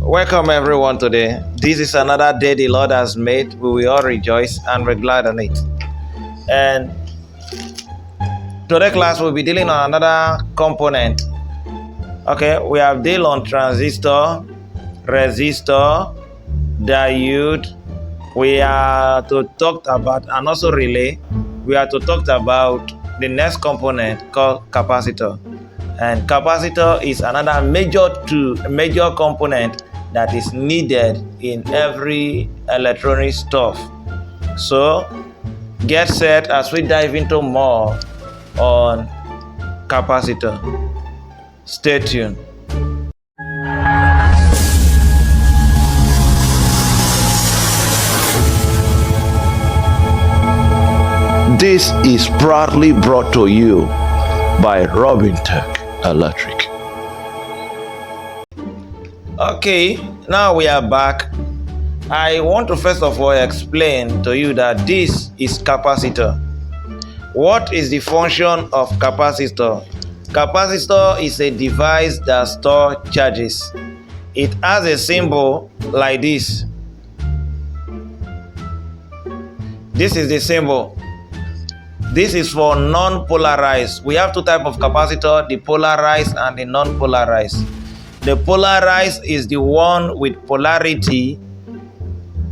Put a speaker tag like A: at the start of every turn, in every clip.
A: Welcome everyone today. This is another day the Lord has made. We will all rejoice and we're glad on it. And today class we'll be dealing on another component. Okay, we have deal on transistor, resistor, diode. We are to talk about and also relay. We are to talk about the next component called capacitor. And capacitor is another major component that is needed in every electronic stuff. So get set as we dive into more on capacitor. Stay tuned.
B: This is proudly brought to you by Robin Tech Electric.
A: Okay, now we are back. I want to first of all explain to you that this is capacitor. What is the function of capacitor? Capacitor is a device that stores charges. It has a symbol like this. This is the symbol. This is for non-polarized. We have two types of capacitor, the polarized and the non-polarized. The polarized is the one with polarity,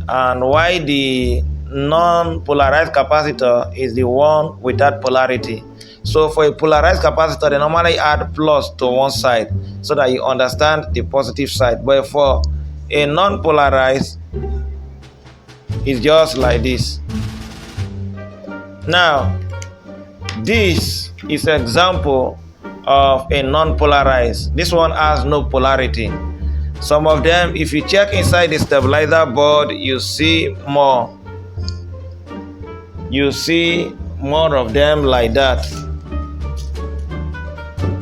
A: and while the non-polarized capacitor is the one without polarity. So for a polarized capacitor, they normally add plus to one side so that you understand the positive side. But for a non-polarized, it's just like this. Now, this is an example of a non-polarized. This one has no polarity. Some of them, if you check inside the stabilizer board, you see more. You see more of them like that.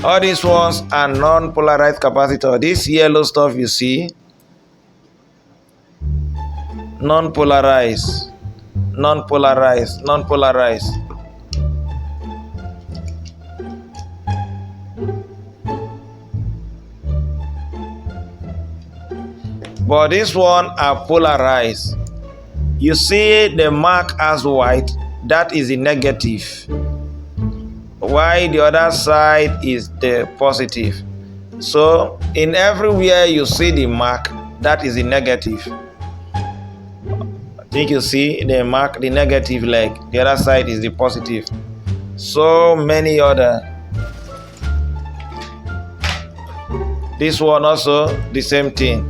A: All these ones are non-polarized capacitor. This yellow stuff you see, non-polarized, non-polarized, non-polarized. But this one are polarized. You see the mark as white, that is the negative, while the other side is the positive. So in everywhere you see the mark, that is the negative. I think you see the mark, the negative leg, the other side is the positive. So many other. This one also the same thing.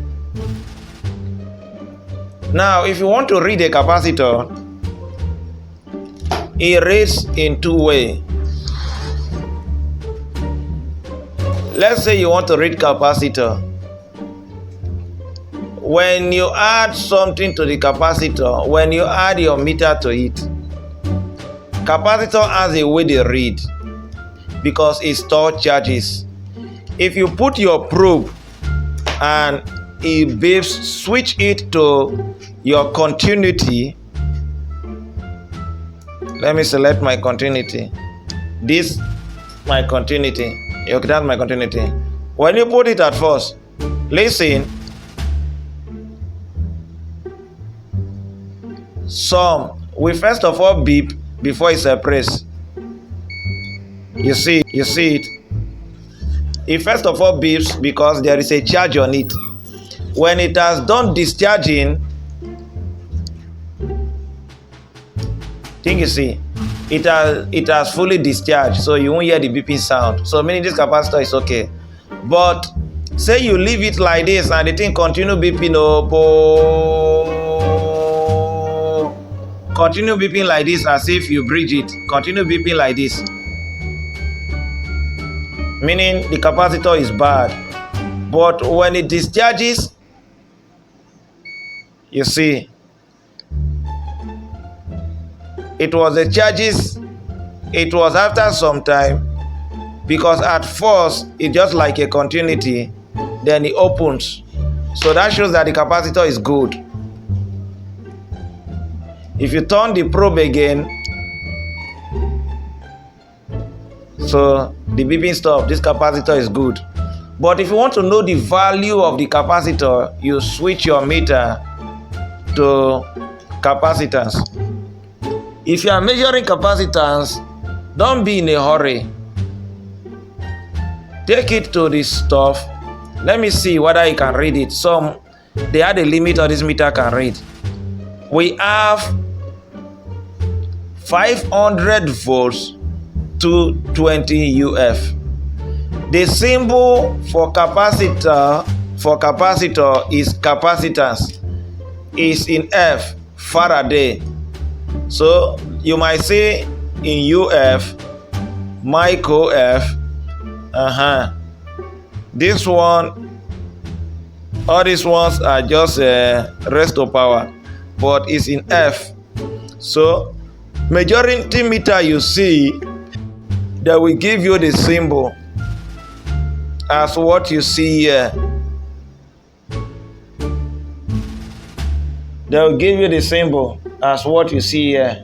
A: Now, if you want to read a capacitor, it reads in two ways. Let's say you want to read capacitor. When you add something to the capacitor, when you add your meter to it, capacitor has a way they read because it stores charges. If you put your probe and it beeps, switch it to your continuity. Let me select my continuity. This my continuity. Okay, that's my continuity. When you put it at first, listen. Some we first of all beep before it separates. You see it. It first of all beeps because there is a charge on it. When it has done discharging, think you see, it has fully discharged, so you won't hear the beeping sound. So meaning this capacitor is okay. But say you leave it like this and the thing continue beeping, continue beeping like this as if you bridge it. Continue beeping like this, meaning the capacitor is bad. But when it discharges, you see, it was the charges, it was after some time, because at first it's just like a continuity, then it opens. So that shows that the capacitor is good. If you turn the probe again, so the beeping stops, this capacitor is good. But if you want to know the value of the capacitor, you switch your meter to capacitance. If you are measuring capacitance, don't be in a hurry. Take it to this stuff. Let me see whether you can read it. They had a limit of this meter can read. We have 500 volts to 20 UF. The symbol for capacitor is capacitance. Is in F, Faraday. So you might say in UF, micro F. This one, all these ones are just rest of power, but it's in F. So majority meter you see, that will give you the symbol as what you see here. They will give you the symbol as what you see here.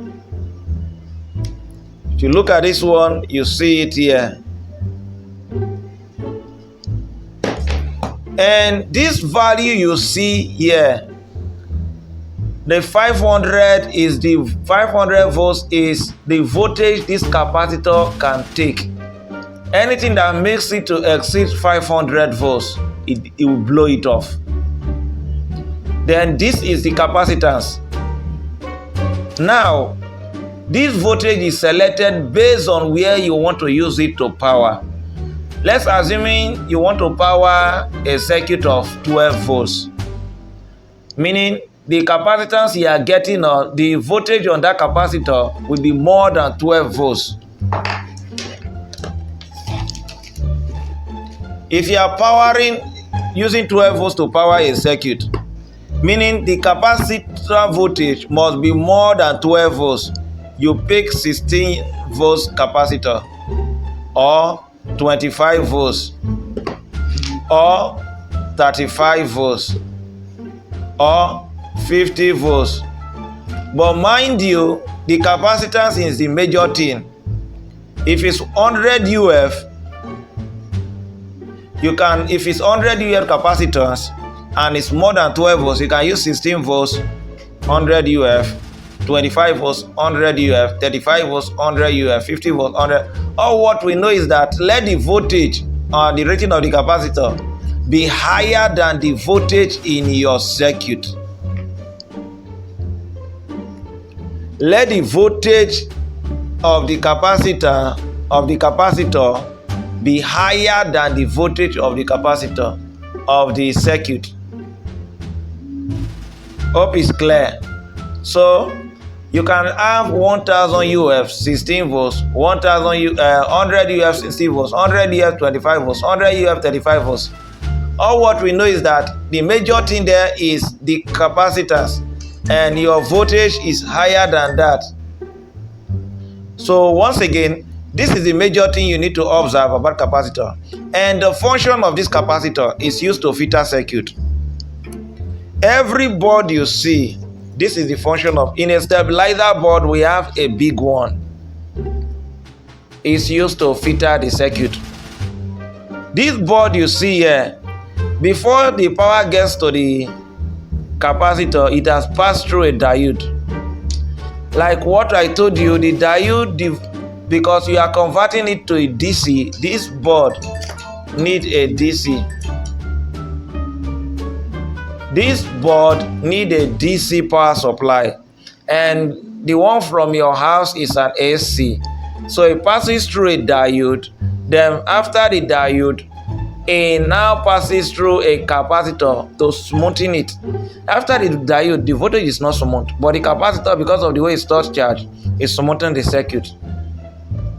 A: If you look at this one, you see it here. And this value you see here, the 500 volts is the voltage this capacitor can take. Anything that makes it to exceed 500 volts, it will blow it off. Then this is the capacitance. Now, this voltage is selected based on where you want to use it to power. Let's assume you want to power a circuit of 12 volts, meaning the capacitance you are getting, or the voltage on that capacitor, will be more than 12 volts. If you are using 12 volts to power a circuit, meaning the capacitor voltage must be more than 12 volts, you pick 16 volts capacitor, or 25 volts, or 35 volts, or 50 volts. But mind you, the capacitance is the major thing. If it's 100 UF, if it's 100 UF capacitance and it's more than 12 volts, you can use 16 volts, 100 UF, 25 volts, 100 UF, 35 volts, 100 UF, 50 volts, 100. All what we know is that let the voltage or the rating of the capacitor be higher than the voltage in your circuit. Let the voltage of the capacitor be higher than the voltage of the capacitor of the circuit. Hope is clear. So you can have 1000 UF 16 volts, 100 UF 16 volts, 100 UF 25 volts, 100 UF 35 volts. All what we know is that the major thing there is the capacitance, and your voltage is higher than that. So once again, this is the major thing you need to observe about capacitor. And the function of this capacitor is used to filter circuit. Every board you see, this is the function of. In a stabilizer board, we have a big one. It's used to filter the circuit. This board you see here, before the power gets to the capacitor, it has passed through a diode. Like what I told you, the diode, because you are converting it to a DC, this board needs a DC. This board needs a DC power supply, and the one from your house is an AC. So it passes through a diode. Then after the diode, it now passes through a capacitor to smoothen it. After the diode, the voltage is not smooth, but the capacitor, because of the way it stores charge, is smoothing the circuit.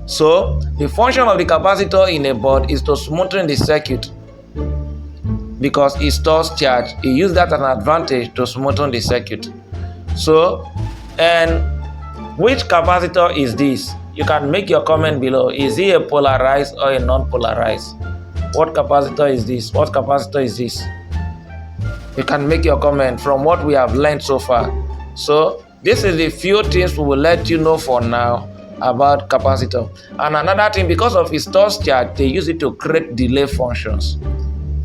A: So the function of the capacitor in a board is to smoothen the circuit, because it stores charge. It uses that as an advantage to smoothen the circuit. So, and which capacitor is this? You can make your comment below. Is it a polarized or a non-polarized? What capacitor is this? What capacitor is this? You can make your comment from what we have learned so far. So this is the few things we will let you know for now about capacitor. And another thing, because of its stores charge, they use it to create delay functions.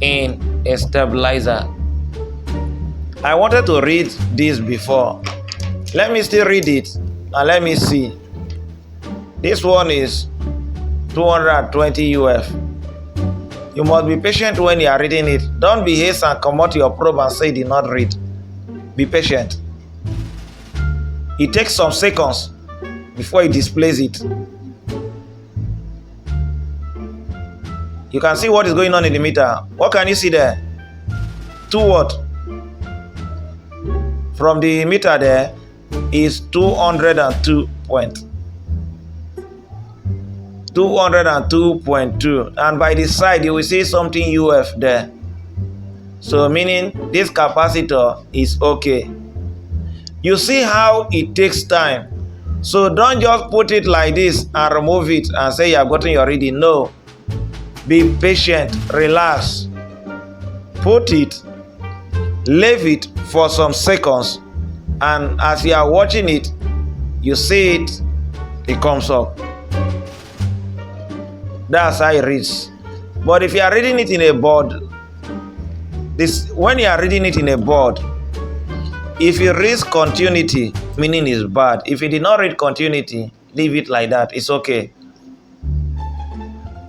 A: in a stabilizer. I wanted to read this before. Let me still read it and let me see. This one is 220 UF. You must be patient when you are reading it. Don't be hasty and come out your probe and say did not read. Be patient. It takes some seconds before it displays it. You can see what is going on in the meter. What can you see there? 2 watt. From the meter there is 202.2, and by the side you will see something UF there. So meaning this capacitor is okay. You see how it takes time. So don't just put it like this and remove it and say you have gotten your reading. No. Be patient, relax. Put it, leave it for some seconds, and as you are watching it, you see it, it comes up. That's how it reads. But if you are reading it in a board, when you are reading it in a board, if it reads continuity, meaning it's bad. If it did not read continuity, leave it like that. It's okay.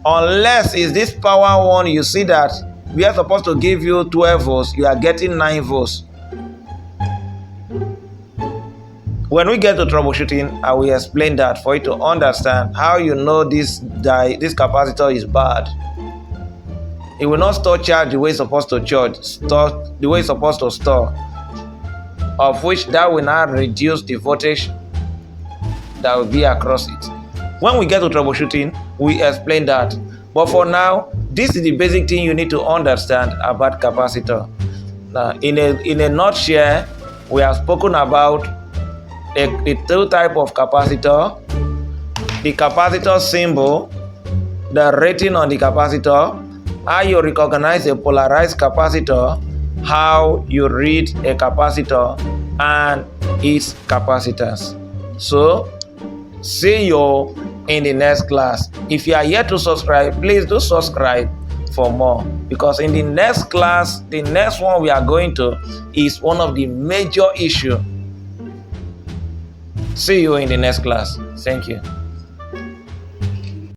A: Unless it's this power one, you see that we are supposed to give you 12 volts, you are getting 9 volts. When we get to troubleshooting, I will explain that for you to understand how you know this capacitor is bad. It will not store charge the way it's supposed to charge, store the way it's supposed to store, of which that will not reduce the voltage that will be across it. When we get to troubleshooting, we explain that. But for now, this is the basic thing you need to understand about capacitor. Now, in a nutshell, we have spoken about the 2 types of capacitor, the capacitor symbol, the rating on the capacitor, how you recognize a polarized capacitor, how you read a capacitor, and its capacitance. So, see you in the next class. If you are yet to subscribe, please do subscribe for more, because in the next class, the next one we are going to is one of the major issues. See you in the next class. Thank you.